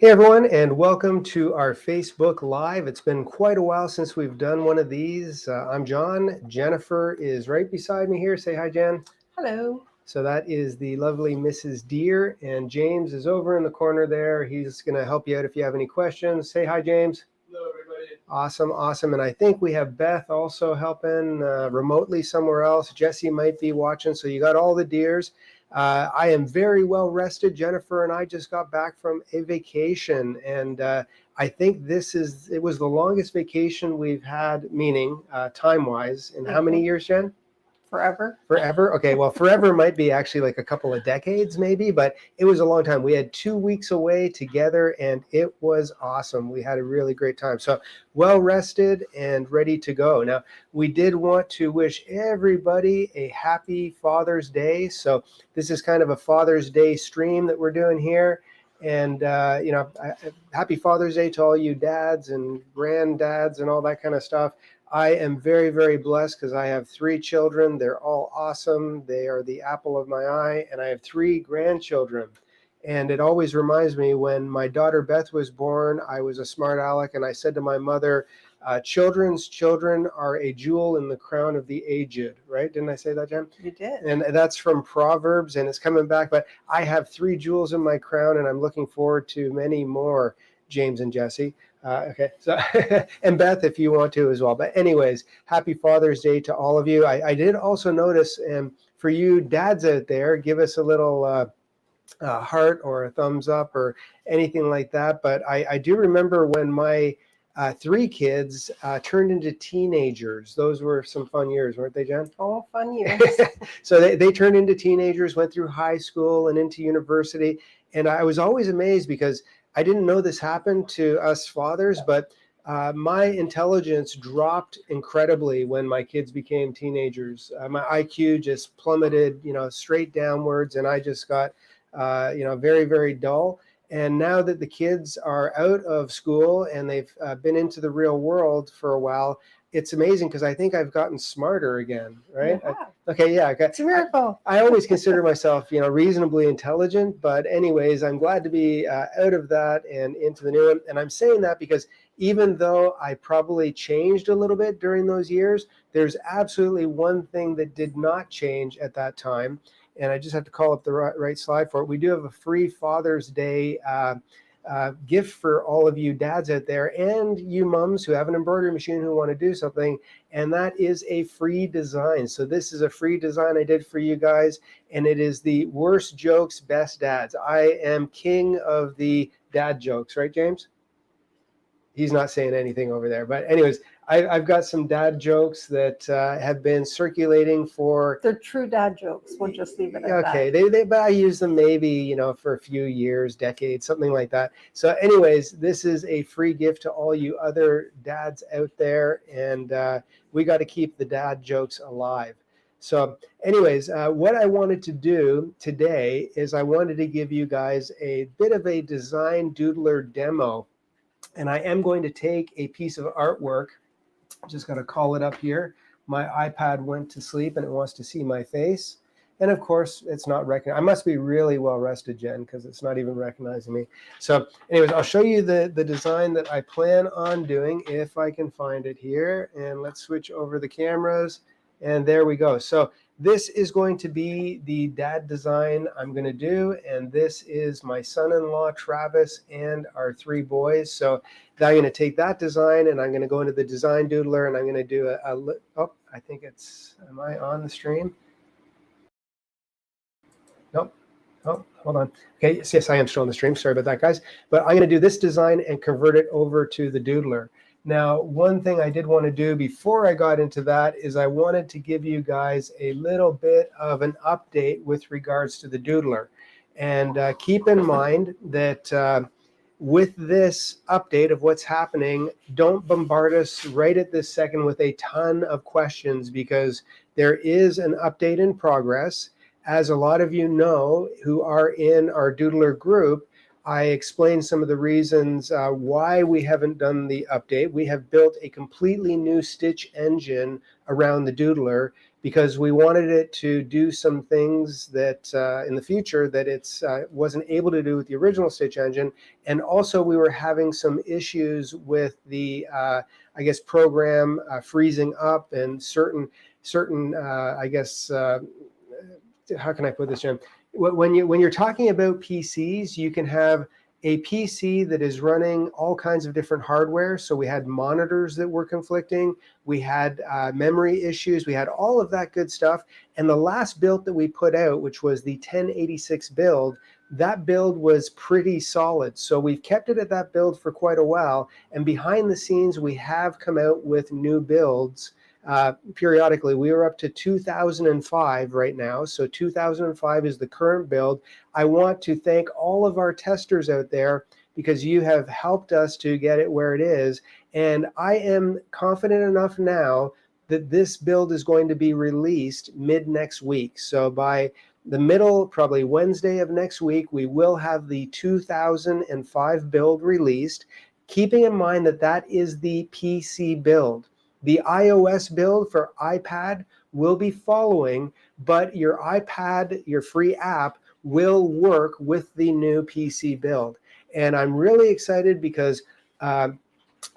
Hey everyone, and welcome to our Facebook Live. It's been quite a while since we've done one of these. I'm John. Jennifer is right beside me here. Say hi, Jen. Hello. So that is the lovely Mrs. Deer, and James is over in the corner there. He's going to help you out if you have any questions. Say hi, James. Hello, everybody. Awesome, awesome. And I think we have Beth also helping remotely somewhere else. Jesse might be watching. So you got all the Deers. I am very well rested. Jennifer and I just got back from a vacation, and I think it was the longest vacation we've had, meaning time-wise. In how many years, Jen? Forever. Forever? Okay, well, forever might be actually like a couple of decades maybe, but it was a long time. We had 2 weeks away together, and it was awesome. We had a really great time. So well rested and ready to go. Now, we did want to wish everybody a happy Father's Day. So this is kind of a Father's Day stream that we're doing here. And, happy Father's Day to all you dads and granddads and all that kind of stuff. I am very, very blessed because I have 3 children. They're all awesome. They are the apple of my eye. And I have 3 grandchildren. And it always reminds me when my daughter Beth was born, I was a smart aleck. And I said to my mother, children's children are a jewel in the crown of the aged, right? Didn't I say that, Jen? You did. And that's from Proverbs, and it's coming back. But I have 3 jewels in my crown, and I'm looking forward to many more, James and Jesse. Okay, so and Beth, if you want to as well. But anyways, happy Father's Day to all of you. I did also notice, and for you dads out there, give us a little heart or a thumbs up or anything like that. But I do remember when my 3 kids turned into teenagers. Those were some fun years, weren't they, Jen? Oh, fun years. So they turned into teenagers, went through high school and into university. And I was always amazed because I didn't know this happened to us fathers, but my intelligence dropped incredibly when my kids became teenagers. My IQ just plummeted, straight downwards, and I just got, very, very dull. And now that the kids are out of school and they've been into the real world for a while, it's amazing because I think I've gotten smarter again, right? Yeah. Okay, yeah. Okay. It's a miracle. I always consider myself, reasonably intelligent, but anyways, I'm glad to be out of that and into the new one. And I'm saying that because even though I probably changed a little bit during those years, there's absolutely one thing that did not change at that time. And I just have to call up the right slide for it. We do have a free Father's Day gift for all of you dads out there and you moms who have an embroidery machine who want to do something, and that is a free design. So this is a free design I did for you guys, and it is the worst jokes, best dads. I am king of the dad jokes, right, James? He's not saying anything over there, but anyways, I've got some dad jokes that have been circulating for. They're true dad jokes. We'll just leave it at that. Okay, but I use them maybe, for a few years, decades, something like that. So anyways, this is a free gift to all you other dads out there, and we got to keep the dad jokes alive. So anyways, what I wanted to do today is I wanted to give you guys a bit of a design doodler demo. And I am going to take a piece of artwork. Just got to call it up here. My iPad went to sleep and it wants to see my face. And of course, it's not recognized. I must be really well rested, Jen, because it's not even recognizing me. So anyways, I'll show you the design that I plan on doing if I can find it here. And let's switch over the cameras. And there we go. So this is going to be the dad design I'm going to do. And this is my son-in-law, Travis, and our 3 boys. So now I'm going to take that design and I'm going to go into the design doodler and I'm going to do I think am I on the stream? Nope. Oh, hold on. Okay, yes, I am still on the stream. Sorry about that, guys. But I'm going to do this design and convert it over to the doodler. Now, one thing I did want to do before I got into that is I wanted to give you guys a little bit of an update with regards to the doodler. And keep in mind that with this update of what's happening, don't bombard us right at this second with a ton of questions because there is an update in progress. As a lot of you know who are in our doodler group, I explained some of the reasons why we haven't done the update. We have built a completely new stitch engine around the doodler because we wanted it to do some things that in the future that it's wasn't able to do with the original Stitch engine. And also we were having some issues with the I guess program freezing up, and certain I guess how can I put this, Jim? When you're talking about PCs, you can have a PC that is running all kinds of different hardware. So we had monitors that were conflicting, we had memory issues, we had all of that good stuff. And the last build that we put out, which was the 1086 build, that build was pretty solid. So we've kept it at that build for quite a while. And behind the scenes, we have come out with new builds periodically. We are up to 2005 right now. So 2005 is the current build. I want to thank all of our testers out there, because you have helped us to get it where it is. And I am confident enough now that this build is going to be released mid next week. So by the middle, probably Wednesday of next week, we will have the 2005 build released, keeping in mind that that is the PC build. The iOS build for iPad will be following, but your iPad, your free app, will work with the new PC build. And I'm really excited because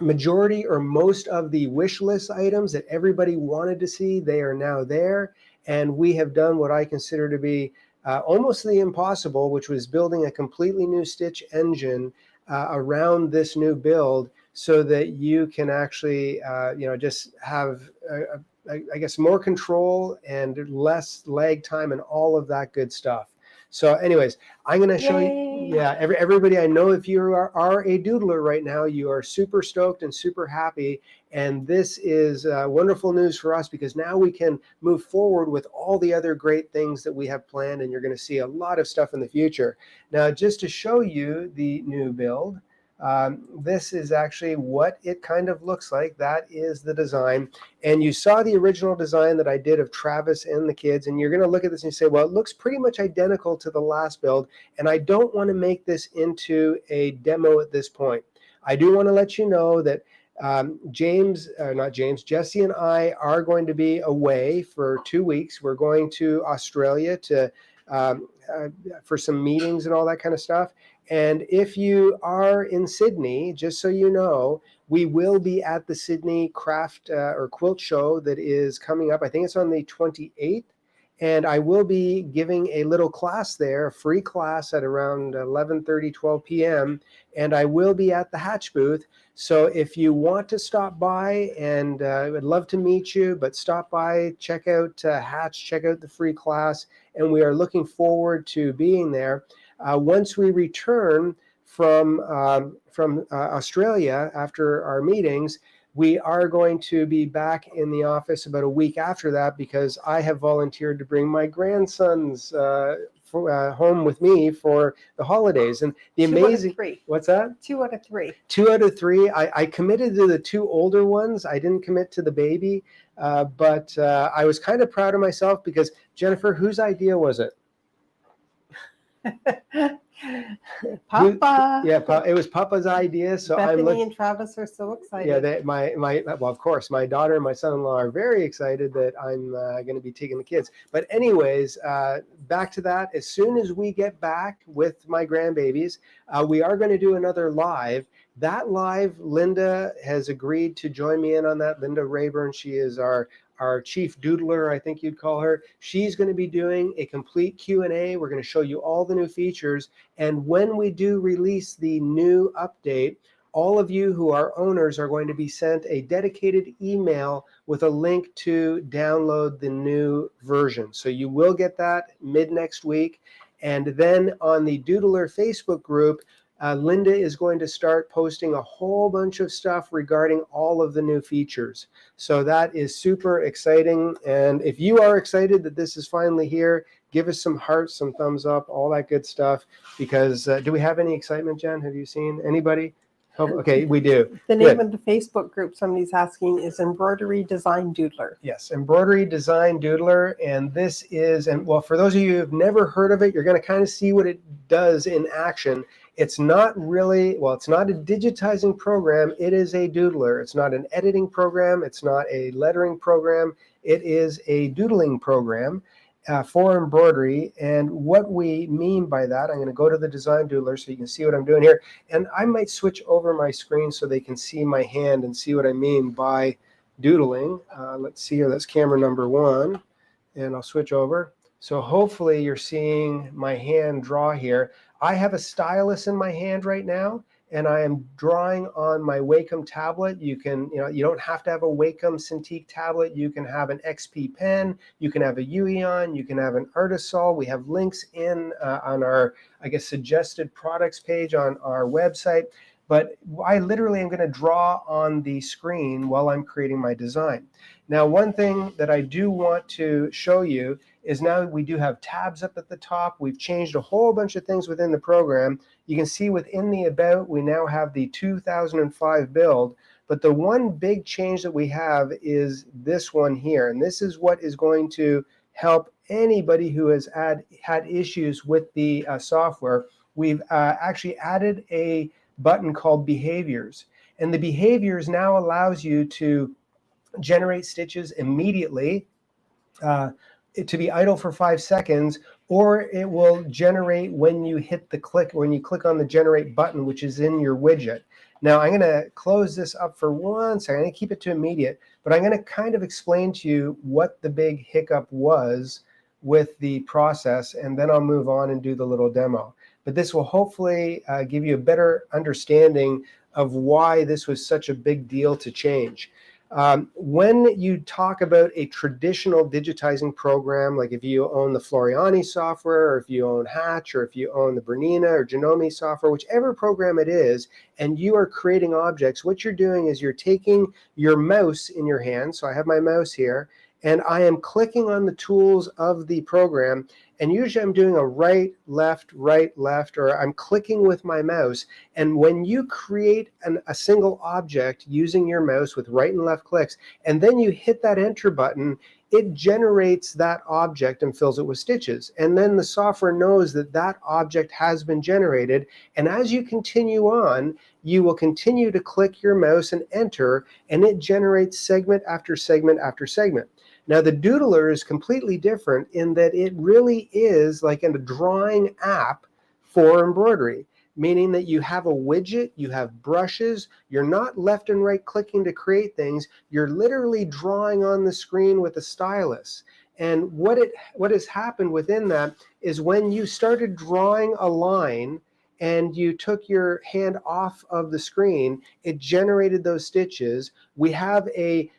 majority or most of the wish list items that everybody wanted to see, they are now there. And we have done what I consider to be almost the impossible, which was building a completely new Stitch engine around this new build, so that you can actually, just have, I guess, more control and less lag time and all of that good stuff. So anyways, I'm going to show you, yeah, everybody, I know if you are a doodler right now, you are super stoked and super happy. And this is wonderful news for us, because now we can move forward with all the other great things that we have planned. And you're going to see a lot of stuff in the future. Now, just to show you the new build, this is actually what it kind of looks like. That is the design. And you saw the original design that I did of Travis and the kids. And you're going to look at this and you say, well, it looks pretty much identical to the last build. And I don't want to make this into a demo at this point. I do want to let you know that Jesse and I are going to be away for 2 weeks. We're going to Australia to for some meetings and all that kind of stuff. And if you are in Sydney, just so you know, we will be at the Sydney Craft or Quilt Show that is coming up. I think it's on the 28th. And I will be giving a little class there, a free class at around 11:30, 12 p.m. And I will be at the Hatch booth. So if you want to stop by, and I would love to meet you, but stop by, check out Hatch, check out the free class. And we are looking forward to being there. Once we return from Australia after our meetings, we are going to be back in the office about a week after that, because I have volunteered to bring my grandsons home with me for the holidays. And the amazing, 2 out of 3. What's that? 2 out of 3. 2 out of 3. I committed to the 2 older ones. I didn't commit to the baby, but I was kind of proud of myself, because Jennifer, whose idea was it? Papa. It was Papa's idea. So Bethany and Travis are so excited. Yeah, well, of course, my daughter and my son-in-law are very excited that I'm going to be taking the kids. But anyways, back to that. As soon as we get back with my grandbabies, we are going to do another live. That live, Linda has agreed to join me in on that. Linda Rayburn, she is our chief doodler, I think you'd call her. She's going to be doing a complete Q&A. We're going to show you all the new features. And when we do release the new update, all of you who are owners are going to be sent a dedicated email with a link to download the new version. So you will get that mid next week. And then on the Doodler Facebook group, Linda is going to start posting a whole bunch of stuff regarding all of the new features. So that is super exciting. And if you are excited that this is finally here, give us some hearts, some thumbs up, all that good stuff. Because do we have any excitement, Jen? Have you seen anybody? Oh, okay, we do. The name of the Facebook group, somebody's asking, is Embroidery Design Doodler. Yes, Embroidery Design Doodler. And this is, and well, for those of you who've never heard of it, you're going to kind of see what it does in action. It's not really, well, it's not a digitizing program. It is a doodler. It's not an editing program. It's not a lettering program. It is a doodling program for embroidery. And what we mean by that, I'm going to go to the design doodler so you can see what I'm doing here. And I might switch over my screen so they can see my hand and see what I mean by doodling. Let's see here, that's camera number 1. And I'll switch over. So hopefully you're seeing my hand draw here. I have a stylus in my hand right now, and I am drawing on my Wacom tablet. You don't have to have a Wacom Cintiq tablet. You can have an XP pen. You can have a Ueon. You can have an Artisol. We have links on our, I guess, suggested products page on our website. But I literally am going to draw on the screen while I'm creating my design. Now, one thing that I do want to show you is now we do have tabs up at the top. We've changed a whole bunch of things within the program. You can see within the About, we now have the 2005 build. But the one big change that we have is this one here. And this is what is going to help anybody who has had issues with the software. We've actually added a button called Behaviors. And the Behaviors now allows you to generate stitches immediately, to be idle for 5 seconds, or it will generate when you click on the generate button, which is in your widget. Now I'm going to close this up for 1 second. I'm going to keep it to immediate, but I'm going to kind of explain to you what the big hiccup was with the process, and then I'll move on and do the little demo. But this will hopefully give you a better understanding of why this was such a big deal to change. When you talk about a traditional digitizing program, like if you own the Floriani software, or if you own Hatch, or if you own the Bernina or Janome software, whichever program it is, and you are creating objects, what you're doing is you're taking your mouse in your hand. So I have my mouse here, and I am clicking on the tools of the program. And usually I'm doing a right, left, or I'm clicking with my mouse. And when you create a single object using your mouse with right and left clicks, and then you hit that enter button, it generates that object and fills it with stitches. And then the software knows that that object has been generated. And as you continue on, you will continue to click your mouse and enter, and it generates segment after segment after segment. Now, the Doodler is completely different in that it really is like a drawing app for embroidery, meaning that you have a widget, you have brushes, you're not left and right clicking to create things, you're literally drawing on the screen with a stylus. And what has happened within that is when you started drawing a line and you took your hand off of the screen, it generated those stitches. We have a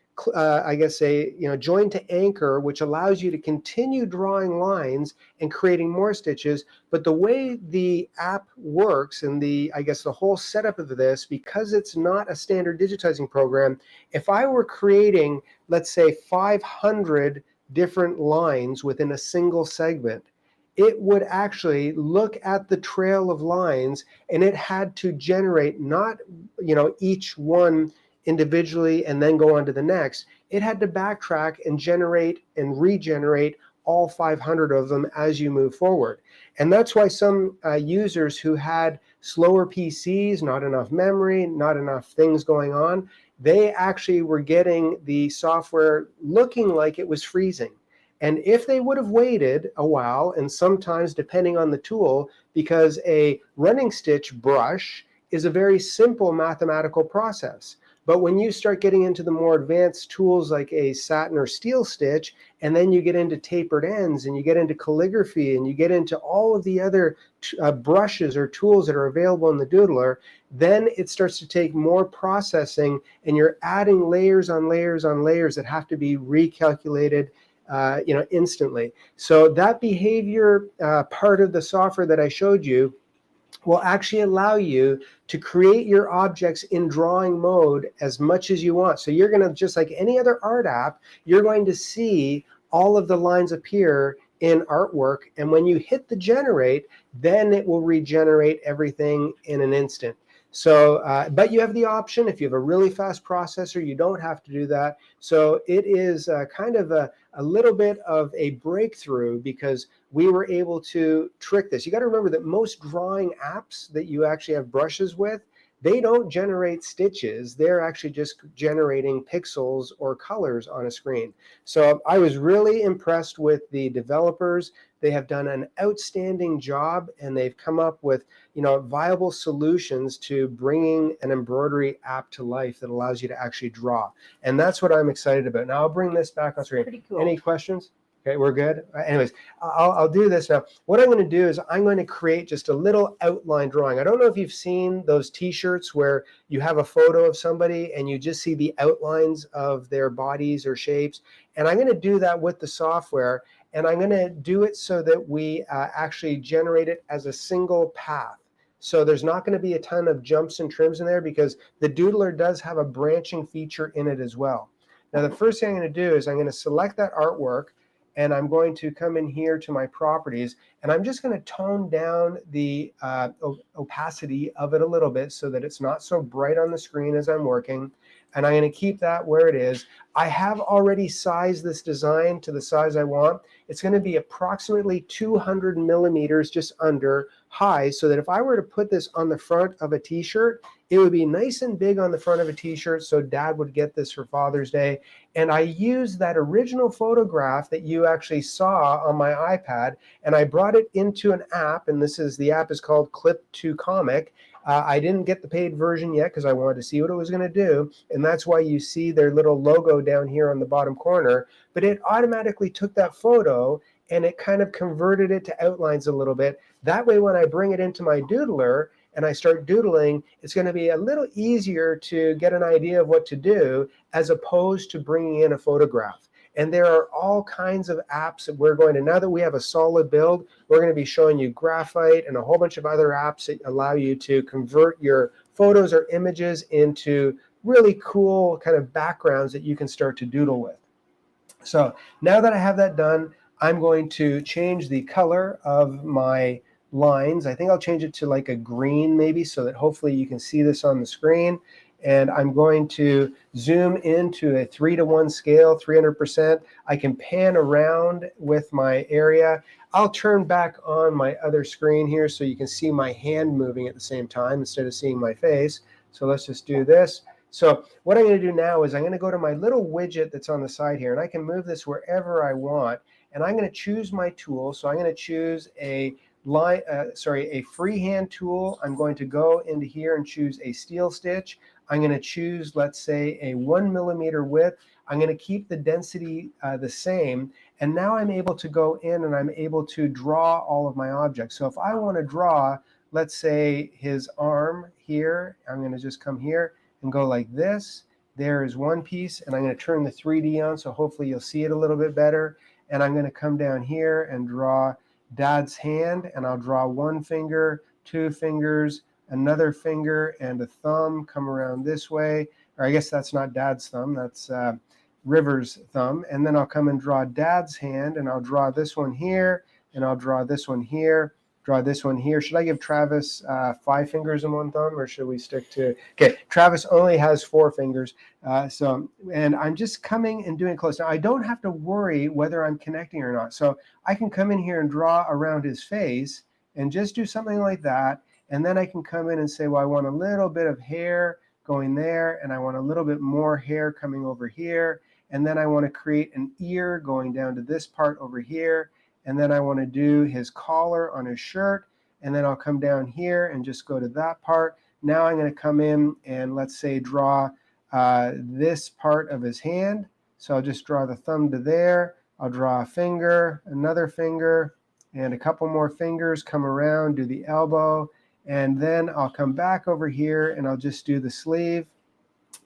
join to anchor, which allows you to continue drawing lines and creating more stitches. But the way the app works and the whole setup of this, because it's not a standard digitizing program, if I were creating, let's say, 500 different lines within a single segment, it would actually look at the trail of lines, and it had to generate not, each one individually and then go on to the next. It had to backtrack and generate and regenerate all 500 of them as you move forward. And that's why some users who had slower PCs, not enough memory, not enough things going on, they actually were getting the software looking like it was freezing. And if they would have waited a while, and sometimes depending on the tool, because a running stitch brush is a very simple mathematical process. But when you start getting into the more advanced tools like a satin or steel stitch, and then you get into tapered ends, and you get into calligraphy, and you get into all of the other brushes or tools that are available in the Doodler, then it starts to take more processing, and you're adding layers on layers on layers that have to be recalculated instantly. So that behavior part of the software that I showed you will actually allow you to create your objects in drawing mode as much as you want. So you're going to, just like any other art app, you're going to see all of the lines appear in artwork. And when you hit the generate, then it will regenerate everything in an instant. So, but you have the option, if you have a really fast processor, you don't have to do that. So it is kind of a little bit of a breakthrough, because we were able to trick this. You got to remember that most drawing apps that you actually have brushes with, they don't generate stitches. They're actually just generating pixels or colors on a screen. So I was really impressed with the developers. They have done an outstanding job, and they've come up with, viable solutions to bringing an embroidery app to life that allows you to actually draw. And that's what I'm excited about. Now I'll bring this back on screen. Pretty cool. Any questions? Okay, we're good. Anyways, I'll do this now. What I'm going to do is I'm going to create just a little outline drawing. I don't know if you've seen those t-shirts where you have a photo of somebody and you just see the outlines of their bodies or shapes. And I'm going to do that with the software. And I'm going to do it so that we actually generate it as a single path. So there's not going to be a ton of jumps and trims in there, because the doodler does have a branching feature in it as well. Now, the first thing I'm going to do is I'm going to select that artwork, and I'm going to come in here to my properties, and I'm just going to tone down the opacity of it a little bit so that it's not so bright on the screen as I'm working. And I'm going to keep that where it is. I have already sized this design to the size I want. It's going to be approximately 200 millimeters, just under, high, so that if I were to put this on the front of a t-shirt, it would be nice and big on the front of a t-shirt, so Dad would get this for Father's Day. And I used that original photograph that you actually saw on my iPad, and I brought it into an app, and the app is called Clip to Comic. I didn't get the paid version yet because I wanted to see what it was going to do, and that's why you see their little logo down here on the bottom corner. But it automatically took that photo and it kind of converted it to outlines a little bit. That way, when I bring it into my doodler and I start doodling, it's going to be a little easier to get an idea of what to do, as opposed to bringing in a photograph. And there are all kinds of apps that we're going to, now that we have a solid build, we're going to be showing you graphite and a whole bunch of other apps that allow you to convert your photos or images into really cool kind of backgrounds that you can start to doodle with. So now that I have that done, I'm going to change the color of my lines. I think I'll change it to like a green maybe, so that hopefully you can see this on the screen. And I'm going to zoom into a 3:1 scale, 300%. I can pan around with my area. I'll turn back on my other screen here so you can see my hand moving at the same time instead of seeing my face. So let's just do this. So what I'm going to do now is I'm going to go to my little widget that's on the side here, and I can move this wherever I want. And I'm going to choose my tool. So I'm going to choose a freehand tool. I'm going to go into here and choose a steel stitch. I'm going to choose, let's say, a 1 millimeter width. I'm going to keep the density the same. And now I'm able to go in and I'm able to draw all of my objects. So if I want to draw, let's say, his arm here, I'm going to just come here and go like this. There is one piece, and I'm going to turn the 3D on, so hopefully you'll see it a little bit better. And I'm going to come down here and draw Dad's hand, and I'll draw one finger, two fingers, another finger, and a thumb. Come around this way, or I guess that's not Dad's thumb, that's River's thumb. And then I'll come and draw Dad's hand, and I'll draw this one here, and I'll draw this one here, draw this one here. Should I give Travis 5 fingers and 1 thumb, or should we stick to, okay, Travis only has 4 fingers. And I'm just coming and doing close. Now, I don't have to worry whether I'm connecting or not. So I can come in here and draw around his face and just do something like that. And then I can come in and say, well, I want a little bit of hair going there, and I want a little bit more hair coming over here. And then I want to create an ear going down to this part over here. And then I want to do his collar on his shirt. And then I'll come down here and just go to that part. Now I'm going to come in and, let's say, draw this part of his hand. So I'll just draw the thumb to there. I'll draw a finger, another finger, and a couple more fingers, come around, do the elbow. And then I'll come back over here and I'll just do the sleeve.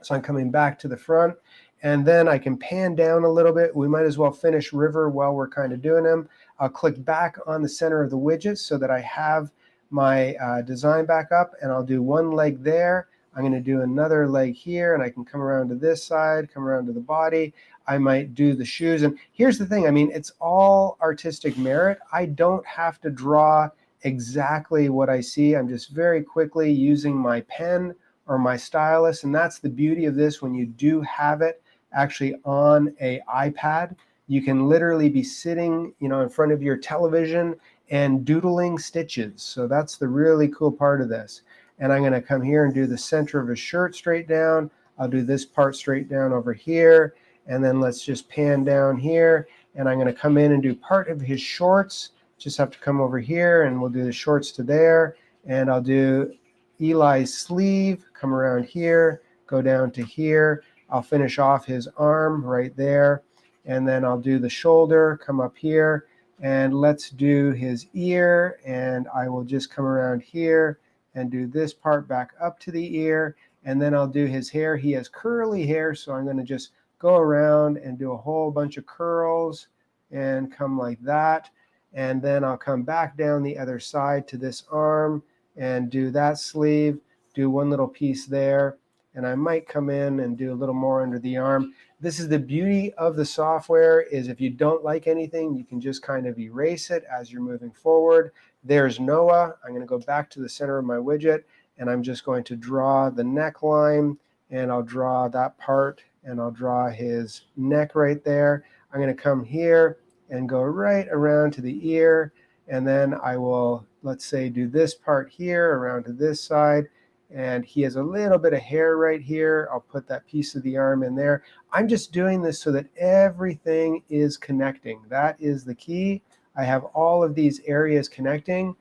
So I'm coming back to the front. And then I can pan down a little bit. We might as well finish River while we're kind of doing him. I'll click back on the center of the widget so that I have my design back up, and I'll do one leg there. I'm going to do another leg here, and I can come around to this side, come around to the body. I might do the shoes. And here's the thing. I mean, it's all artistic merit. I don't have to draw exactly what I see. I'm just very quickly using my pen or my stylus, and that's the beauty of this. When you do have it actually on a iPad, you can literally be sitting, in front of your television and doodling stitches. So that's the really cool part of this. and I'm going to come here and do the center of his shirt straight down. I'll do this part straight down over here, and then let's just pan down here, and I'm going to come in and do part of his shorts. Just have to come over here, and we'll do the shorts to there, and I'll do Eli's sleeve, come around here, go down to here. I'll finish off his arm right there, and then I'll do the shoulder, come up here, and let's do his ear, and I will just come around here and do this part back up to the ear, and then I'll do his hair. He has curly hair, so I'm going to just go around and do a whole bunch of curls and come like that, and then I'll come back down the other side to this arm and do that sleeve, do one little piece there, and I might come in and do a little more under the arm. This is the beauty of the software, is if you don't like anything, you can just kind of erase it as you're moving forward. There's Noah. I'm going to go back to the center of my widget, and I'm just going to draw the neckline, and I'll draw that part, and I'll draw his neck right there. I'm going to come here and go right around to the ear, and then I will, let's say, do this part here around to this side, and he has a little bit of hair right here. I'll put that piece of the arm in there. I'm just doing this so that everything is connecting. That is the key. I have all of these areas connecting,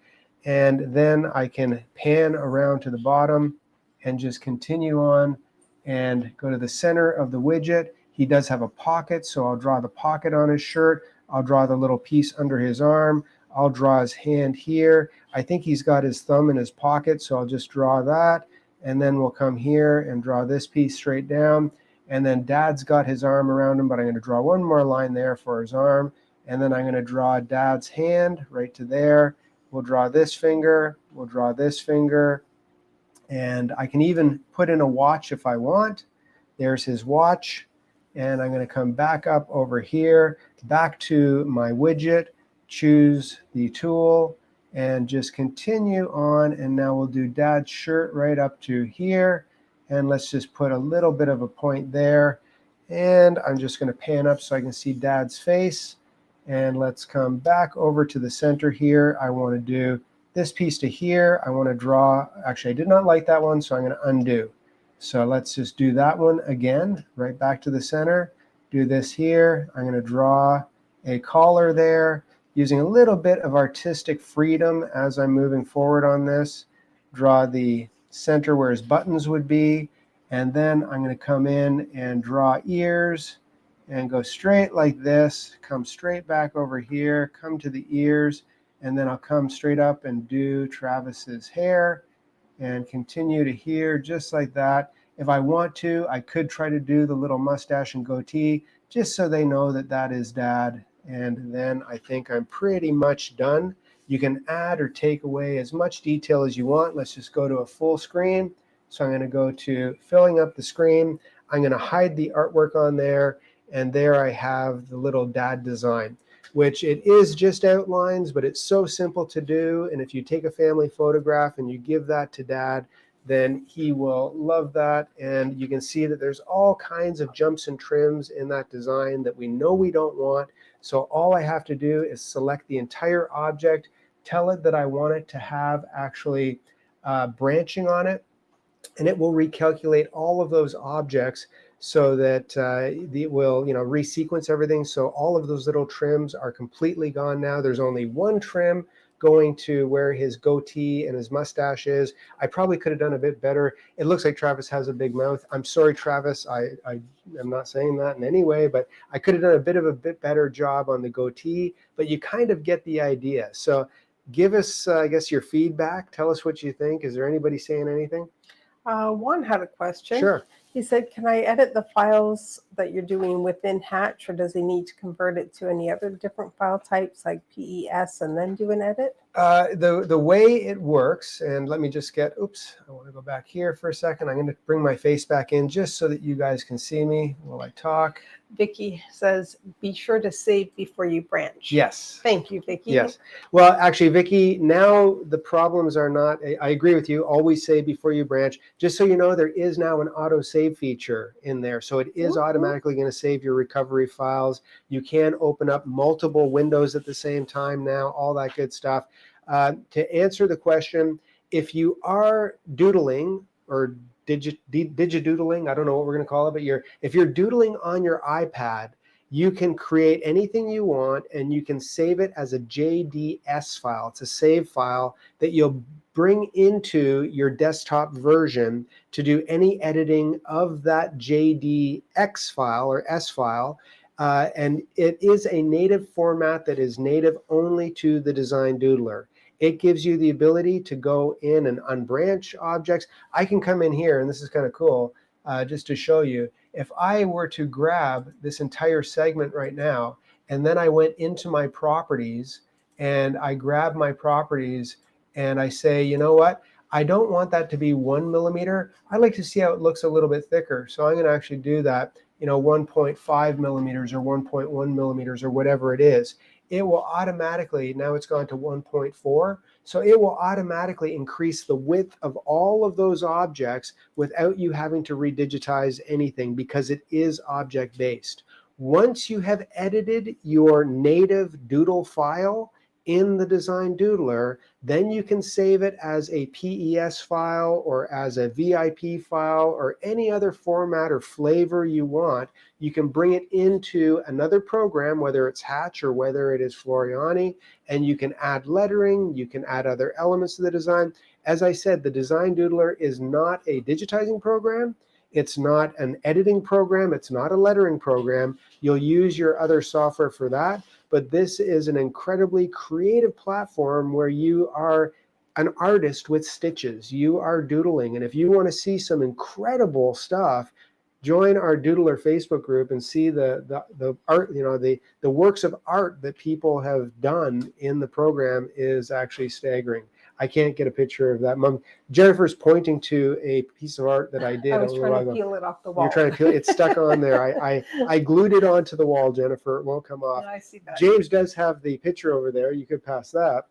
and then I can pan around to the bottom and just continue on and go to the center of the widget. He does have a pocket, so I'll draw the pocket on his shirt. I'll draw the little piece under his arm. I'll draw his hand here. I think he's got his thumb in his pocket, so I'll just draw that. And then we'll come here and draw this piece straight down. And then Dad's got his arm around him, but I'm going to draw one more line there for his arm. And then I'm going to draw Dad's hand right to there. We'll draw this finger. We'll draw this finger. And I can even put in a watch if I want. There's his watch. And I'm going to come back up over here, back to my widget, choose the tool, and just continue on. And now we'll do Dad's shirt right up to here. And let's just put a little bit of a point there. And I'm just going to pan up so I can see Dad's face. And let's come back over to the center here. I want to do this piece to here. I want to draw, actually I did not like that one, so I'm going to undo. So let's just do that one again, right back to the center. Do this here. I'm going to draw a collar there, using a little bit of artistic freedom as I'm moving forward on this. Draw the center where his buttons would be, and then I'm going to come in and draw ears and go straight like this, come straight back over here, come to the ears, and then I'll come straight up and do Travis's hair and continue to here just like that. If I want to, I could try to do the little mustache and goatee just so they know that that is Dad. And then I think I'm pretty much done. You can add or take away as much detail as you want. Let's just go to a full screen. So I'm going to go to filling up the screen. I'm going to hide the artwork on there. And there I have the little Dad design, which it is just outlines, but it's so simple to do. And if you take a family photograph and you give that to Dad, then he will love that. And you can see that there's all kinds of jumps and trims in that design that we know we don't want. So all I have to do is select the entire object, tell it that I want it to have actually branching on it, and it will recalculate all of those objects so that it will, resequence everything. So all of those little trims are completely gone now. There's only one trim going to where his goatee and his mustache is. I probably could have done a bit better. It looks like Travis has a big mouth. I'm sorry, Travis. I am not saying that in any way, but I could have done a bit better job on the goatee, but you kind of get the idea. So give us, I guess, your feedback. Tell us what you think. Is there anybody saying anything? Juan had a question. Sure. He said, can I edit the files that you're doing within Hatch, or does he need to convert it to any other different file types like PES and then do an edit? The way it works, and let me just get, I want to go back here for a second. I'm going to bring my face back in just so that you guys can see me while I talk. Vicky says, be sure to save before you branch. Yes. Thank you, Vicky. Yes. Well, actually, Vicky, now the problems are not, I agree with you, always save before you branch. Just so you know, there is now an auto save feature in there. So it is automatically going to save your recovery files. You can open up multiple windows at the same time now, all that good stuff. To answer the question, if you are doodling or digidoodling, I don't know what we're going to call it, but if you're doodling on your iPad, you can create anything you want and you can save it as a JDS file. It's a save file that you'll bring into your desktop version to do any editing of that JDX file or S file. And it is a native format that is native only to the Design Doodler. It gives you the ability to go in and unbranch objects. I can come in here, and this is kind of cool, just to show you. If I were to grab this entire segment right now, and then I went into my properties, and I grab my properties, and I say, you know what? I don't want that to be 1 millimeter. I like to see how it looks a little bit thicker. So I'm going to actually do that, 1.5 millimeters or 1.1 millimeters or whatever it is. It will automatically, now it's gone to 1.4, so it will automatically increase the width of all of those objects without you having to redigitize anything because it is object-based. Once you have edited your native doodle file in the Design Doodler, then you can save it as a PES file or as a VIP file or any other format or flavor you want. You can bring it into another program, whether it's Hatch or whether it is Floriani, and you can add lettering, you can add other elements to the design. As I said, the Design Doodler is not a digitizing program. It's not an editing program. It's not a lettering program. You'll use your other software for that. But this is an incredibly creative platform where you are an artist with stitches. You are doodling. And if you want to see some incredible stuff, join our Doodler Facebook group and see the art, the works of art that people have done in the program is actually staggering. I can't get a picture of that. Mom, Jennifer's pointing to a piece of art that I did. I was trying to peel it off the wall. You're trying to peel it. It's stuck on there. I glued it onto the wall, Jennifer. It won't come off. I see that. James does have the picture over there. You could pass that.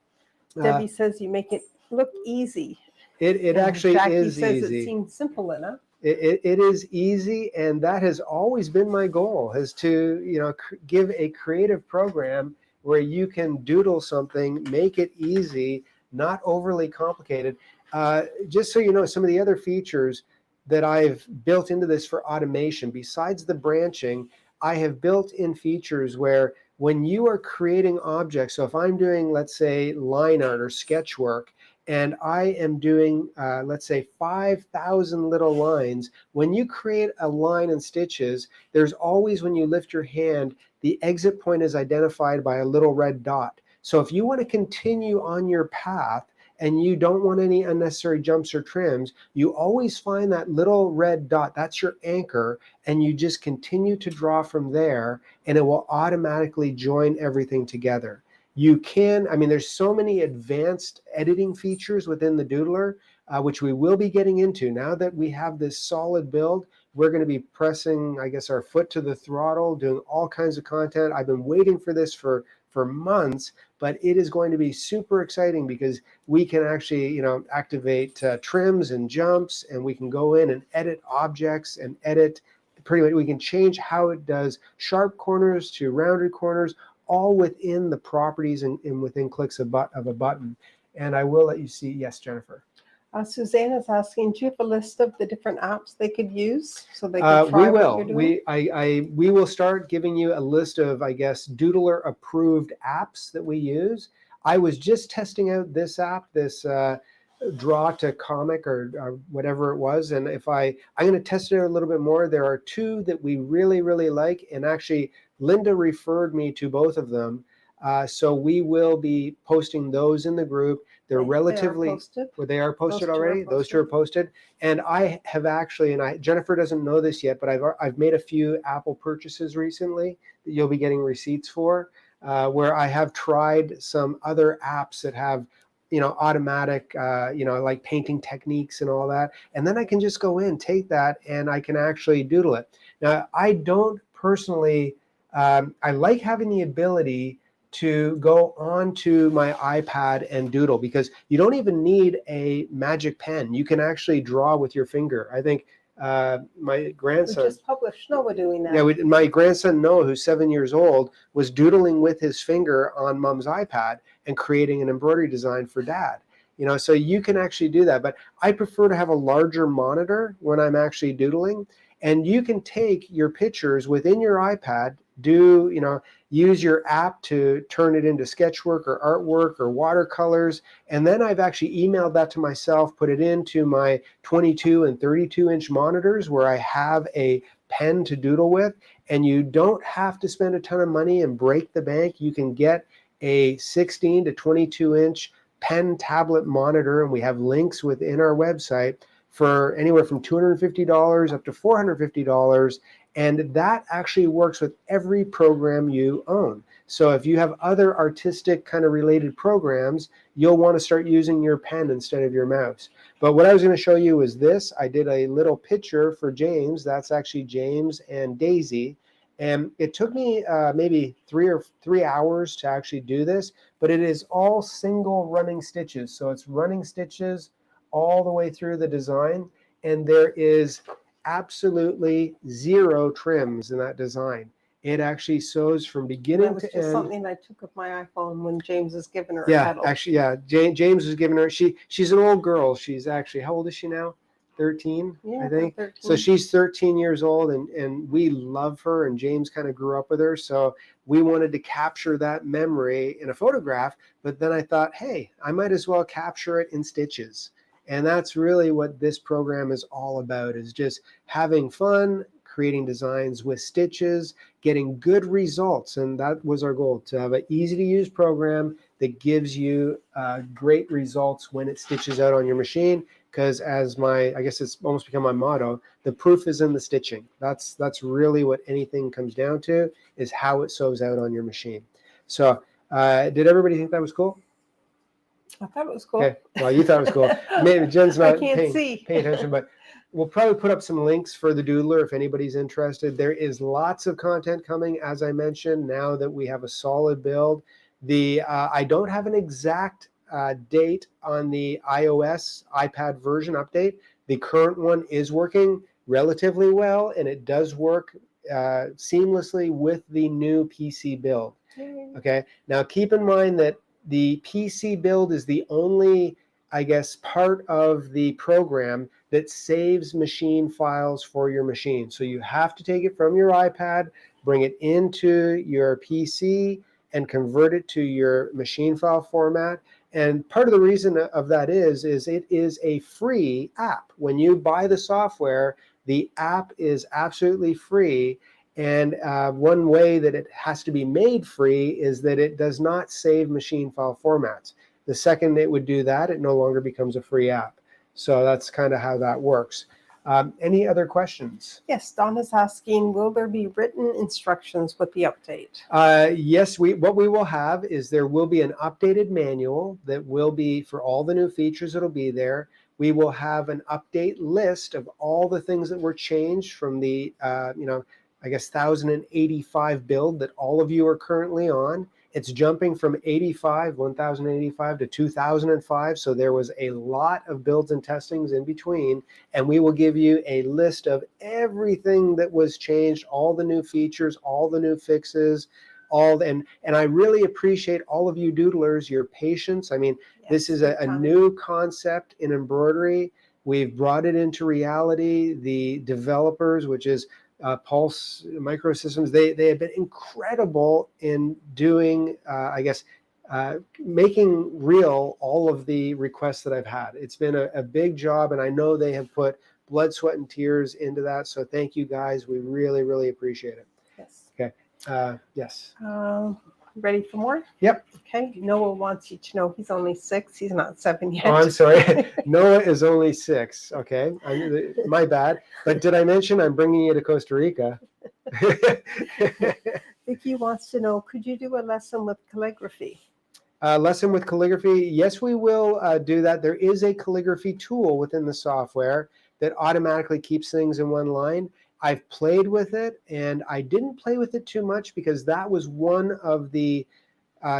Debbie says you make it look easy. It actually Jackie is says easy. It seems simple enough. It is easy, and that has always been my goal, is to give a creative program where you can doodle something, make it easy, not overly complicated. Just so you know, some of the other features that I've built into this for automation, besides the branching, I have built in features where when you are creating objects, so if I'm doing, let's say, line art or sketch work, and I am doing, let's say, 5,000 little lines, when you create a line in Stitches, there's always, when you lift your hand, the exit point is identified by a little red dot. So if you want to continue on your path and you don't want any unnecessary jumps or trims, you always find that little red dot. That's your anchor, and you just continue to draw from there, and it will automatically join everything together. You can, there's so many advanced editing features within the Doodler, which we will be getting into. Now that we have this solid build, we're going to be pressing, I guess, our foot to the throttle, doing all kinds of content. I've been waiting for this for months, but it is going to be super exciting because we can actually, activate trims and jumps, and we can go in and edit objects and edit pretty much. We can change how it does sharp corners to rounded corners, all within the properties and within clicks of a button. And I will let you see. Yes, Jennifer. Suzanne is asking, do you have a list of the different apps they could use so they can try what you're doing? We will start giving you a list of, I guess, Doodler approved apps that we use. I was just testing out this app, this Draw to Comic or whatever it was, and I'm going to test it out a little bit more. There are two that we really, really like, and actually Linda referred me to both of them. So we will be posting those in the group. They are posted. Well, they are posted already. Those two are posted. And I have actually, and Jennifer doesn't know this yet, but I've made a few Apple purchases recently that you'll be getting receipts for, where I have tried some other apps that have, automatic, like painting techniques and all that. And then I can just go in, take that, and I can actually doodle it. Now, I don't personally, I like having the ability to go onto my iPad and doodle, because you don't even need a magic pen. You can actually draw with your finger. I think my grandson... We just published Noah doing that. Yeah, my grandson Noah, who's 7 years old, was doodling with his finger on Mom's iPad and creating an embroidery design for Dad. So you can actually do that. But I prefer to have a larger monitor when I'm actually doodling. And you can take your pictures within your iPad, use your app to turn it into sketchwork or artwork or watercolors. And then I've actually emailed that to myself, put it into my 22 and 32-inch monitors where I have a pen to doodle with. And you don't have to spend a ton of money and break the bank. You can get a 16 to 22-inch pen tablet monitor, and we have links within our website for anywhere from $250 up to $450. And that actually works with every program you own. So if you have other artistic kind of related programs, you'll want to start using your pen instead of your mouse. But what I was going to show you is this. I did a little picture for James. That's actually James and Daisy. And it took me maybe 3 hours to actually do this, but it is all single running stitches. So it's running stitches all the way through the design, and there is absolutely zero trims in that design. It actually sews from beginning to end. That was just something I took with my iPhone when James was giving her a Yeah, pedal. actually, yeah. James was giving her. She's an old girl. She's actually, how old is she now? 13, Yeah, I think. 13. So she's 13 years old, and we love her, and James kind of grew up with her. So we wanted to capture that memory in a photograph, but then I thought, hey, I might as well capture it in stitches. And that's really what this program is all about, is just having fun, creating designs with stitches, getting good results. And that was our goal, to have an easy to use program that gives you great results when it stitches out on your machine. Because I guess it's almost become my motto, the proof is in the stitching. That's really what anything comes down to, is how it sews out on your machine. So did everybody think that was cool? I thought it was cool. Okay, well, you thought it was cool. Maybe Jen's I not can't paying see. attention, but we'll probably put up some links for the Doodler if anybody's interested. There is lots of content coming, as I mentioned, now that we have a solid build. I don't have an exact date on the iOS iPad version update. The current one is working relatively well, and it does work seamlessly with the new PC build. Okay, now keep in mind that the PC build is the only, I guess, part of the program that saves machine files for your machine. So you have to take it from your iPad, bring it into your PC, and convert it to your machine file format. And part of the reason of that is it is a free app. When you buy the software, the app is absolutely free. And one way that it has to be made free is that it does not save machine file formats. The second it would do that, it no longer becomes a free app. So that's kind of how that works. Any other questions? Yes, Donna's asking, will there be written instructions with the update? Yes, what we will have is there will be an updated manual that will be for all the new features that'll be there. We will have an update list of all the things that were changed from the, I guess 1085 build that all of you are currently on. It's jumping from 1085 to 2005. So there was a lot of builds and testings in between. And we will give you a list of everything that was changed, all the new features, all the new fixes, and I really appreciate all of you doodlers, your patience. I mean, Yes, this is a new concept in embroidery. We've brought it into reality. The developers, which is Pulse Microsystems, they have been incredible in doing, making real all of the requests that I've had. It's been a big job, and I know they have put blood, sweat, and tears into that. So thank you guys. We really, really appreciate it. Yes. Okay. Yes. Ready for more? Yep. Okay. Noah wants you to know he's only 6. He's not 7 yet. Oh, I'm sorry. Noah is only 6. Okay. My bad. But did I mention I'm bringing you to Costa Rica? Vicky wants to know, could you do a lesson with calligraphy? Lesson with calligraphy? Yes, we will do that. There is a calligraphy tool within the software that automatically keeps things in one line. I've played with it, and I didn't play with it too much because that was one of the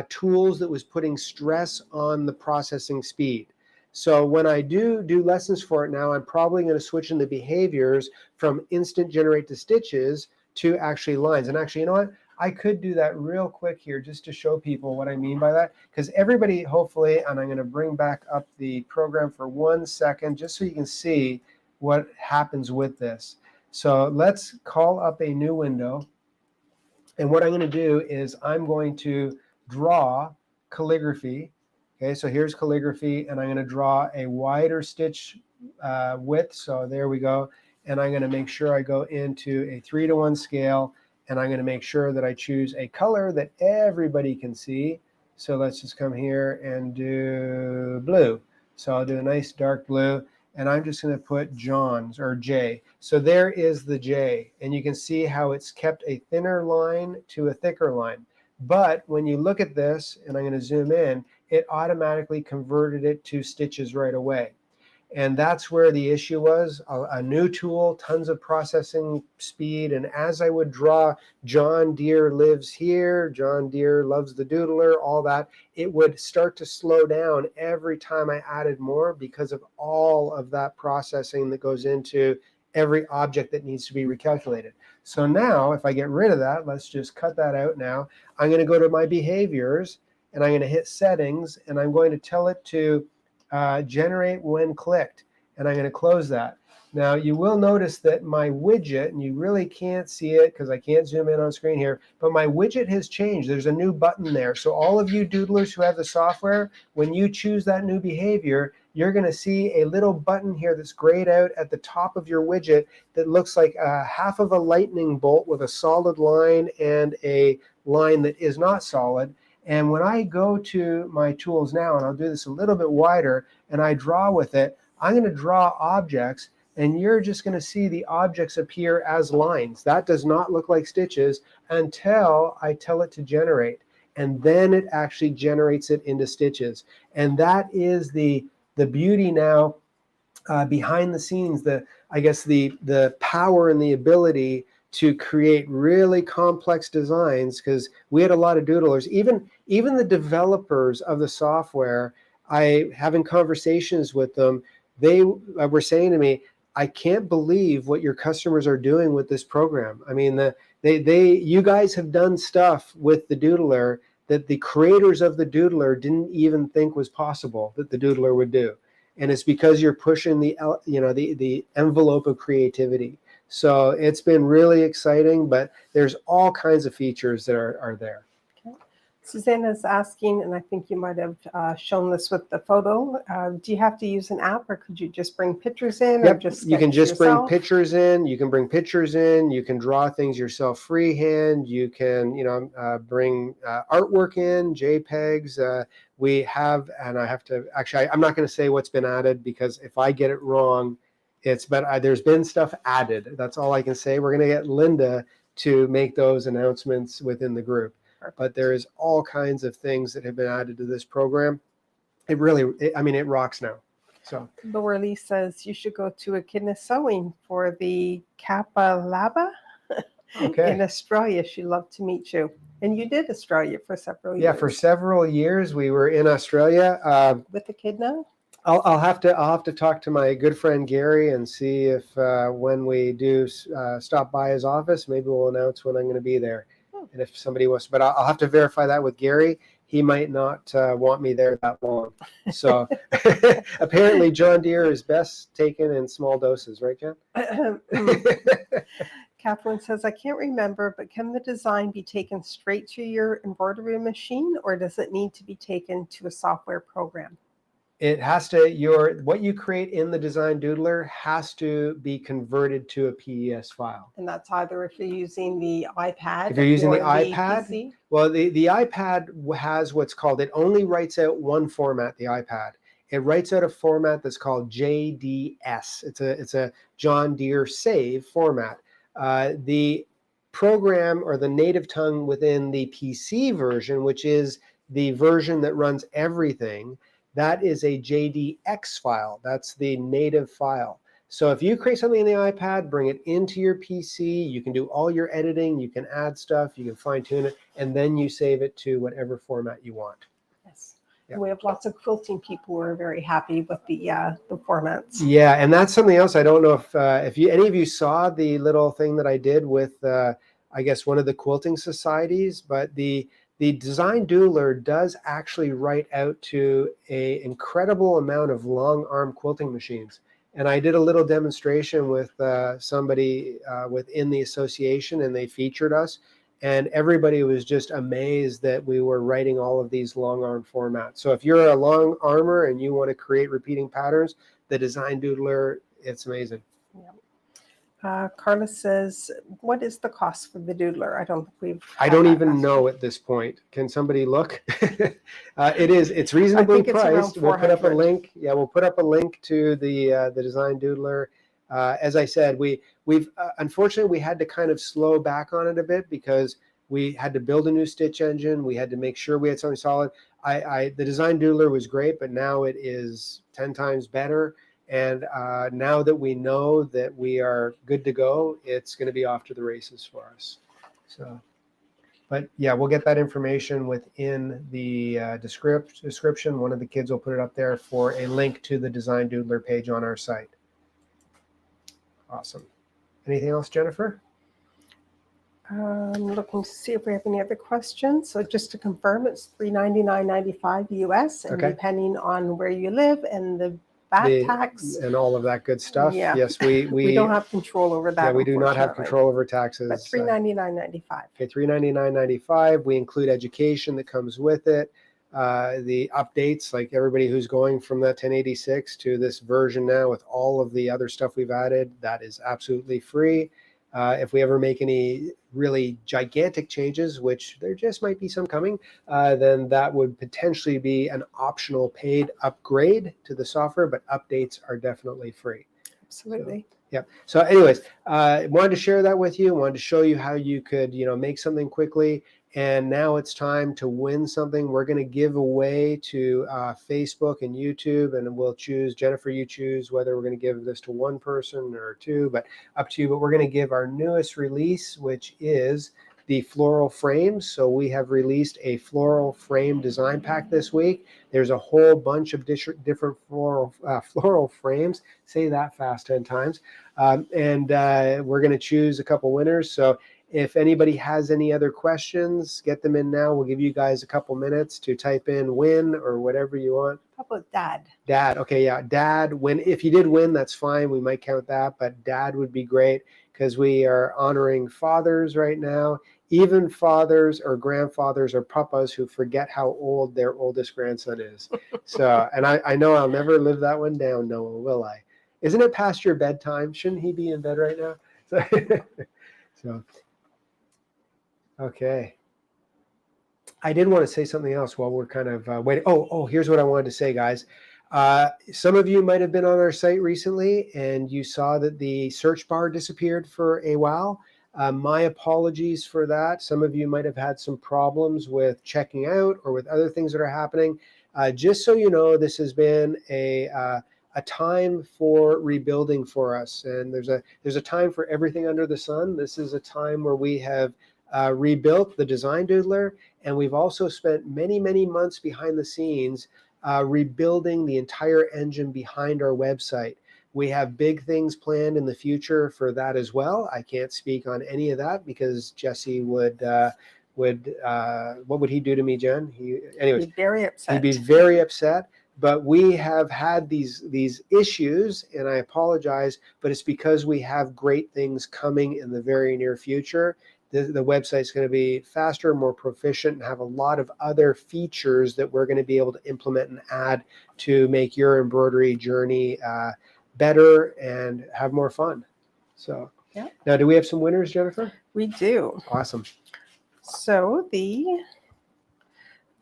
tools that was putting stress on the processing speed. So when I do lessons for it now, I'm probably going to switch in the behaviors from instant generate to stitches to actually lines. And actually, you know what? I could do that real quick here just to show people what I mean by that, because everybody, hopefully, and I'm going to bring back up the program for 1 second just so you can see what happens with this. So let's call up a new window. And what I'm going to do is I'm going to draw calligraphy. Okay, so here's calligraphy, and I'm going to draw a wider stitch width. So there we go. And I'm going to make sure I go into a 3:1 scale, and I'm going to make sure that I choose a color that everybody can see. So let's just come here and do blue. So I'll do a nice dark blue, and I'm just going to put John's or J. So there is the J, and you can see how it's kept a thinner line to a thicker line. But when you look at this, and I'm going to zoom in, it automatically converted it to stitches right away. And that's where the issue was. A new tool, tons of processing speed. And as I would draw John Deere lives here, John Deere loves the doodler, all that, it would start to slow down every time I added more because of all of that processing that goes into every object that needs to be recalculated. So now if I get rid of that, let's just cut that out now. I'm going to go to my behaviors, and I'm going to hit settings, and I'm going to tell it to generate when clicked, and I'm going to close that. Now you will notice that my widget, and you really can't see it because I can't zoom in on screen here, but my widget has changed. There's a new button there. So all of you doodlers who have the software, when you choose that new behavior, you're going to see a little button here that's grayed out at the top of your widget that looks like half of a lightning bolt with a solid line and a line that is not solid. And when I go to my tools now, and I'll do this a little bit wider, and I draw with it, I'm going to draw objects, and you're just going to see the objects appear as lines. That does not look like stitches until I tell it to generate. And then it actually generates it into stitches. And that is the beauty now behind the scenes, I guess the power and the ability to create really complex designs, because we had a lot of doodlers, even the developers of the software. I having conversations with them, they were saying to me, I can't believe what your customers are doing with this program. I mean, you guys have done stuff with the doodler that the creators of the doodler didn't even think was possible that the doodler would do. And it's because you're pushing the envelope of creativity. So it's been really exciting, but there's all kinds of features that are there. Okay. Susanna's asking, and I think you might have shown this with the photo, do you have to use an app, or could you just bring pictures in? Yep, or just you can just yourself? bring pictures in. You can bring pictures in. You can draw things yourself freehand. You can bring artwork in, JPEGs. We have, and I have to, actually, I'm not going to say what's been added, because if I get it wrong, there's been stuff added. That's all I can say. We're going to get Linda to make those announcements within the group. Perfect. But there is all kinds of things that have been added to this program. It rocks now. So Laura Lee says you should go to Echidna Sewing for the Kappa Laba in Australia. She'd love to meet you. And you did Australia for several years. Yeah, for several years we were in Australia. With Echidna? I'll have to talk to my good friend Gary and see if when we do stop by his office, maybe we'll announce when I'm going to be there. And if somebody wants, but I'll have to verify that with Gary. He might not want me there that long. So apparently John Deere is best taken in small doses, right, Jen? Catherine says, I can't remember, but can the design be taken straight to your embroidery machine, or does it need to be taken to a software program? It has to, what you create in the Design Doodler has to be converted to a PES file. And that's either if you're using the iPad. If you're using the iPad, PC? Well, the iPad has what's called, it only writes out one format, the iPad. It writes out a format that's called JDS. It's a John Deere save format. The program, or the native tongue within the PC version, which is the version that runs everything, that is a JDX file. That's the native file. So if you create something in the iPad, bring it into your PC, you can do all your editing, you can add stuff, you can fine tune it, and then you save it to whatever format you want. Yes. Yeah. We have lots of quilting people who are very happy with the formats. Yeah, and that's something else. I don't know if any of you saw the little thing that I did with, I guess, one of the quilting societies, but the design doodler does actually write out to a incredible amount of long arm quilting machines. And I did a little demonstration with somebody within the association, and they featured us. And everybody was just amazed that we were writing all of these long arm formats. So if you're a long armor and you want to create repeating patterns, the design doodler, it's amazing. Carla says, what is the cost for the doodler? I don't even know at this point. Can somebody look? It's reasonably priced. We'll put up a link. Yeah, we'll put up a link to the design doodler. As I said, we've unfortunately we had to kind of slow back on it a bit because we had to build a new stitch engine. We had to make sure we had something solid. The design doodler was great, but now it is 10 times better. And now that we know that we are good to go, it's going to be off to the races for us. So, but yeah, we'll get that information within the description. One of the kids will put it up there for a link to the Design Doodler page on our site. Awesome. Anything else, Jennifer? I'm looking to see if we have any other questions. So just to confirm, it's $399.95 US, and depending on where you live and the VAT tax and all of that good stuff. Yeah. Yes, we don't have control over that. Yeah, we do not have control over taxes. But $399.95. Okay, $399.95. We include education that comes with it. The updates, like everybody who's going from that 1086 to this version now with all of the other stuff we've added, that is absolutely free. If we ever make any really gigantic changes, which there just might be some coming, then that would potentially be an optional paid upgrade to the software, but updates are definitely free. Absolutely. So, yeah. So anyways, wanted to share that with you. Wanted to show you how you could, make something quickly. And now it's time to win something. We're going to give away to Facebook and YouTube, and we'll choose, Jennifer, you choose whether we're going to give this to one person or two, but up to you. But we're going to give our newest release, which is the floral frames. So we have released a floral frame design pack this week. There's a whole bunch of different floral frames. Say that fast 10 times. And we're going to choose a couple winners. So if anybody has any other questions, get them in now. We'll give you guys a couple minutes to type in win or whatever you want. How about dad? Dad. Okay, yeah, dad. Win. If you did win, that's fine. We might count that, but dad would be great because we are honoring fathers right now. Even fathers or grandfathers or papas who forget how old their oldest grandson is. So, and I know I'll never live that one down, Noah, will I? Isn't it past your bedtime? Shouldn't he be in bed right now? So okay. I did want to say something else while we're kind of waiting. Oh, here's what I wanted to say, guys. Some of you might have been on our site recently and you saw that the search bar disappeared for a while. My apologies for that. Some of you might have had some problems with checking out or with other things that are happening. Just so you know, this has been a time for rebuilding for us. And there's a time for everything under the sun. This is a time where we have rebuilt the Design Doodler, and we've also spent many, many months behind the scenes rebuilding the entire engine behind our website. We have big things planned in the future for that as well. I can't speak on any of that because Jesse would what would he do to me, Jen? Anyways, he'd be very upset. He'd be very upset. But we have had these issues, and I apologize, but it's because we have great things coming in the very near future. The website's going to be faster, more proficient, and have a lot of other features that we're going to be able to implement and add to make your embroidery journey better and have more fun. So yeah. Now, do we have some winners, Jennifer? We do. Awesome. So the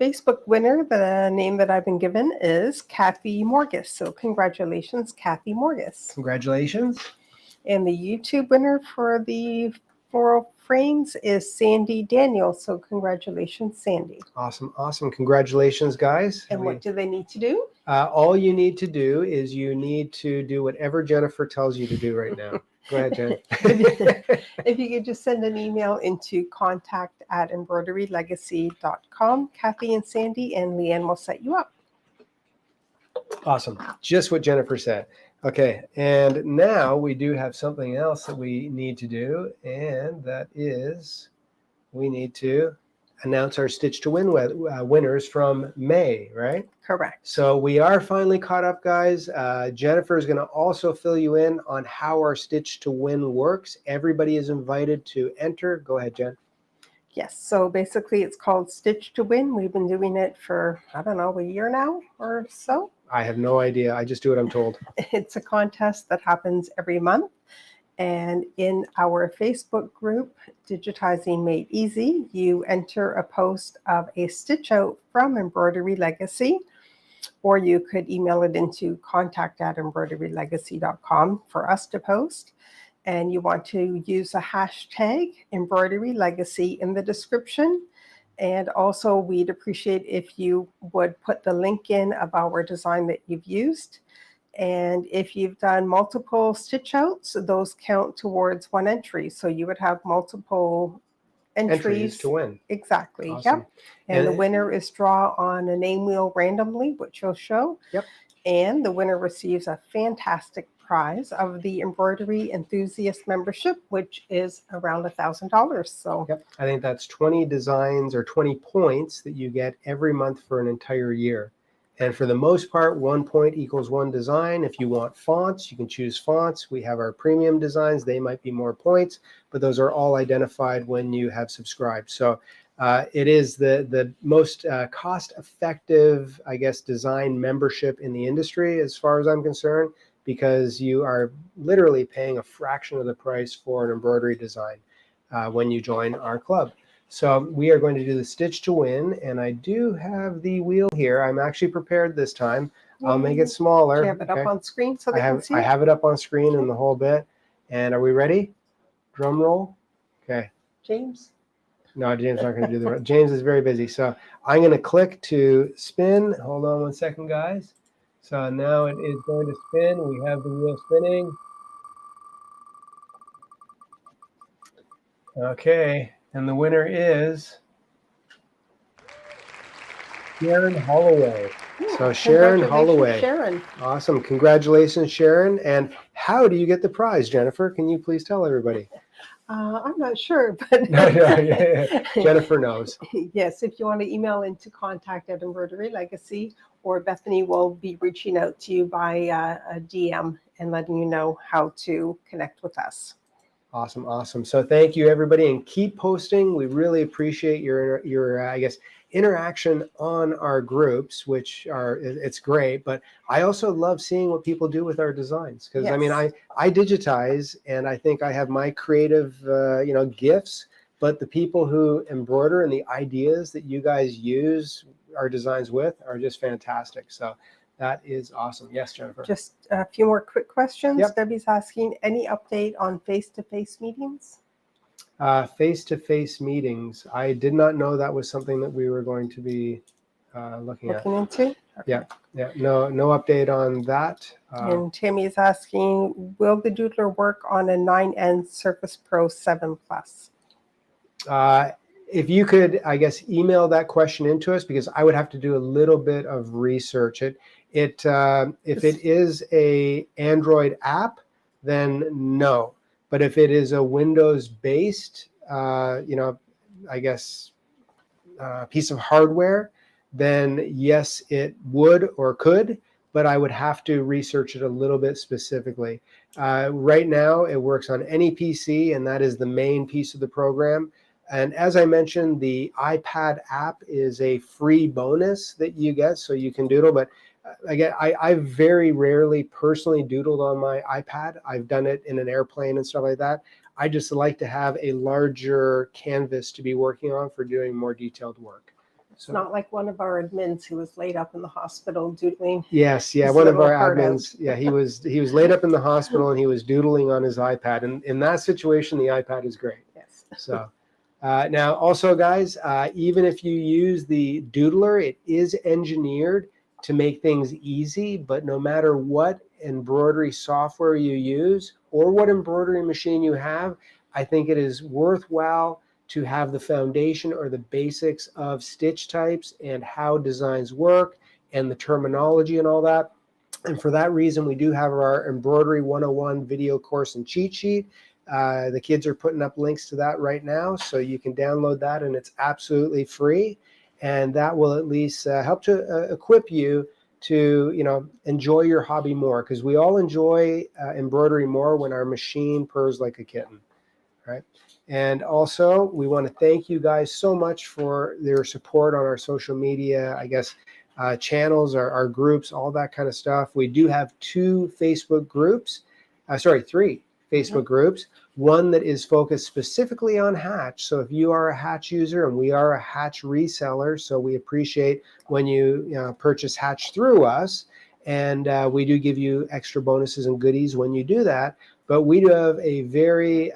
Facebook winner, the name that I've been given is Kathy Morgus. So congratulations, Kathy Morgus. Congratulations. And the YouTube winner for the floral frames is Sandy Daniel. So congratulations, Sandy. Awesome. Congratulations, guys. And what do they need to do? All you need to do is you need to do whatever Jennifer tells you to do right now. Go ahead, Jen. If you could just send an email into contact@embroiderylegacy.com, Kathy and Sandy and Leanne will set you up. Awesome. Just what Jennifer said. Okay, and now we do have something else that we need to do, and that is we need to announce our Stitch to Win winners from May, right? Correct. So we are finally caught up, guys. Jennifer is going to also fill you in on how our Stitch to Win works. Everybody is invited to enter. Go ahead, Jen. Yes, so basically it's called Stitch to Win. We've been doing it for, I don't know, a year now or so. I have no idea. I just do what I'm told. It's a contest that happens every month. And in our Facebook group, Digitizing Made Easy, you enter a post of a stitch out from Embroidery Legacy, or you could email it into contact@embroiderylegacy.com for us to post. And you want to use a hashtag Embroidery Legacy in the description. And also, we'd appreciate if you would put the link in of our design that you've used. And if you've done multiple stitch outs, those count towards one entry. So you would have multiple entries to win. Exactly. Awesome. Yep. And the winner is drawn on a name wheel randomly, which you'll show. Yep. And the winner receives a fantastic prize of the Embroidery Enthusiast membership, which is around $1,000. So yep. I think that's 20 designs or 20 points that you get every month for an entire year. And for the most part, 1 point equals 1 design. If you want fonts, you can choose fonts. We have our premium designs. They might be more points, but those are all identified when you have subscribed. So it is the most cost-effective, I guess, design membership in the industry as far as I'm concerned, because you are literally paying a fraction of the price for an embroidery design when you join our club. So we are going to do the Stitch to Win, and I do have the wheel here. I'm actually prepared this time. I'll make it smaller. Do you have it up on screen so they can see I it? have it up on screen and the whole bit. And are we ready? Drum roll. Okay. James? No, James is not going to do the. James is very busy. So I'm going to click to spin. Hold on 1 second, guys. So now it is going to spin. We have the wheel spinning. Okay, and the winner is Sharon Holloway. So Sharon Holloway. Sharon. Awesome. Congratulations, Sharon. And how do you get the prize, Jennifer? Can you please tell everybody? I'm not sure, but Jennifer knows. Yes, if you want to email into contact@Embroidery Legacy, or Bethany will be reaching out to you by a DM and letting you know how to connect with us. Awesome, awesome. So thank you, everybody, and keep posting. We really appreciate your I guess, interaction on our groups, which are, it's great. But I also love seeing what people do with our designs, because I mean, I digitize, and I think I have my creative, gifts. But the people who embroider and the ideas that you guys use our designs with are just fantastic. So that is awesome. Yes, Jennifer. Just a few more quick questions. Yep. Debbie's asking, any update on face-to-face meetings? Face-to-face meetings. I did not know that was something that we were going to be looking into. Okay. Yeah. No update on that. And Tammy's asking, will the doodler work on a 9N Surface Pro 7 Plus? If you could, I guess, email that question into us, because I would have to do a little bit of research. If it is a Android app, then no. But if it is a Windows-based, I guess, piece of hardware, then yes, it would or could. But I would have to research it a little bit specifically. Right now, it works on any PC, and that is the main piece of the program. And as I mentioned, the iPad app is a free bonus that you get, so you can doodle. But again, I very rarely personally doodled on my iPad. I've done it in an airplane and stuff like that. I just like to have a larger canvas to be working on for doing more detailed work. It's not like one of our admins who was laid up in the hospital doodling. Yes, yeah, one of our admins. Yeah, he was laid up in the hospital and he was doodling on his iPad. And in that situation, the iPad is great. Yes. So. Now, also, guys, even if you use the Doodler, it is engineered to make things easy. But no matter what embroidery software you use or what embroidery machine you have, I think it is worthwhile to have the foundation or the basics of stitch types and how designs work and the terminology and all that. And for that reason, we do have our Embroidery 101 video course and cheat sheet. The kids are putting up links to that right now, so you can download that, and it's absolutely free. And that will at least help to equip you to, enjoy your hobby more, because we all enjoy embroidery more when our machine purrs like a kitten, right? And also, we want to thank you guys so much for your support on our social media, channels, our groups, all that kind of stuff. We do have three Facebook groups. One that is focused specifically on Hatch. So if you are a Hatch user, and we are a Hatch reseller, so we appreciate when you purchase Hatch through us, and we do give you extra bonuses and goodies when you do that. But we do have a very,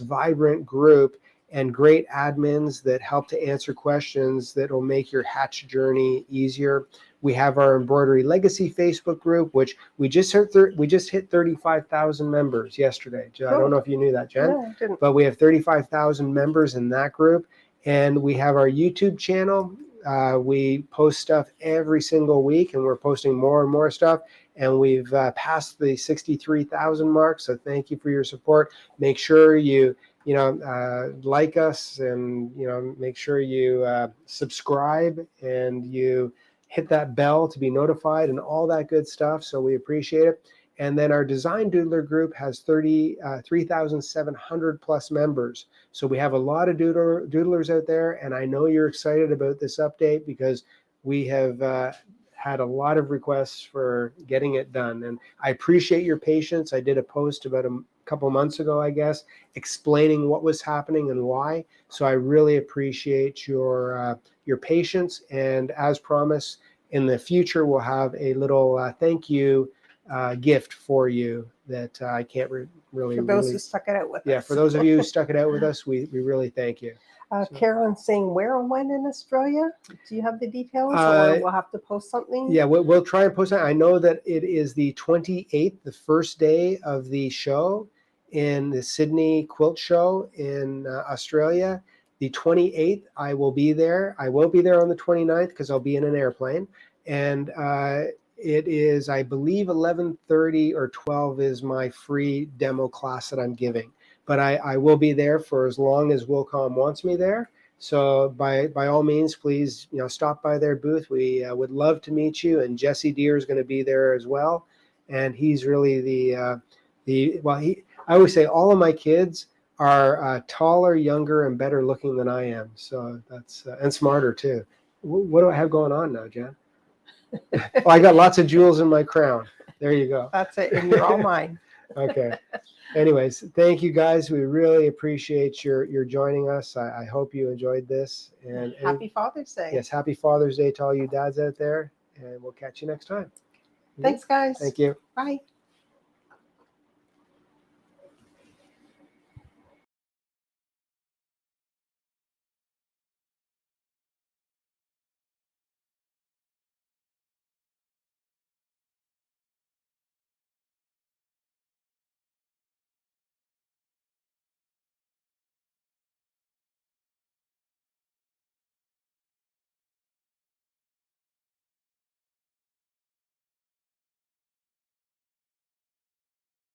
vibrant group and great admins that help to answer questions that will make your Hatch journey easier. We have our Embroidery Legacy Facebook group, which we just hit 35,000 members yesterday. I don't know if you knew that, Jen. No, I didn't. But we have 35,000 members in that group. And we have our YouTube channel. We post stuff every single week, and we're posting more and more stuff. And we've passed the 63,000 mark. So thank you for your support. Make sure you like us, and make sure you subscribe, and you hit that bell to be notified, and all that good stuff. So we appreciate it. And then our Design Doodler group has 3,700 plus members. So we have a lot of doodlers out there, and I know you're excited about this update, because we have had a lot of requests for getting it done. And I appreciate your patience. I did a post about a couple months ago, explaining what was happening and why. So I really appreciate your patience. And as promised, in the future, we'll have a little thank you gift for you that I can't really. For those who stuck it out with us. Yeah, for those of you who stuck it out with us, we really thank you. Carolyn's saying where and when in Australia? Do you have the details, or we'll have to post something? Yeah, we'll try and post that. I know that it is the 28th, the first day of the show in the Sydney Quilt Show in Australia. The 28th, I will be there. I won't be there on the 29th because I'll be in an airplane. And it is, I believe, 11:30 or 12 is my free demo class that I'm giving. But I will be there for as long as Wilcom wants me there. So by all means, please, stop by their booth. We would love to meet you. And Jesse Deere is going to be there as well. And he's really I always say all of my kids are taller, younger, and better looking than I am. So that's and smarter too. What do I have going on now, Jen? Oh, I got lots of jewels in my crown. There you go. That's it, and you're all mine. Okay. Anyways, thank you guys. We really appreciate your joining us. I hope you enjoyed this. And Happy Father's Day. Yes, happy Father's Day to all you dads out there. And we'll catch you next time. Thanks, guys. Thank you. Bye.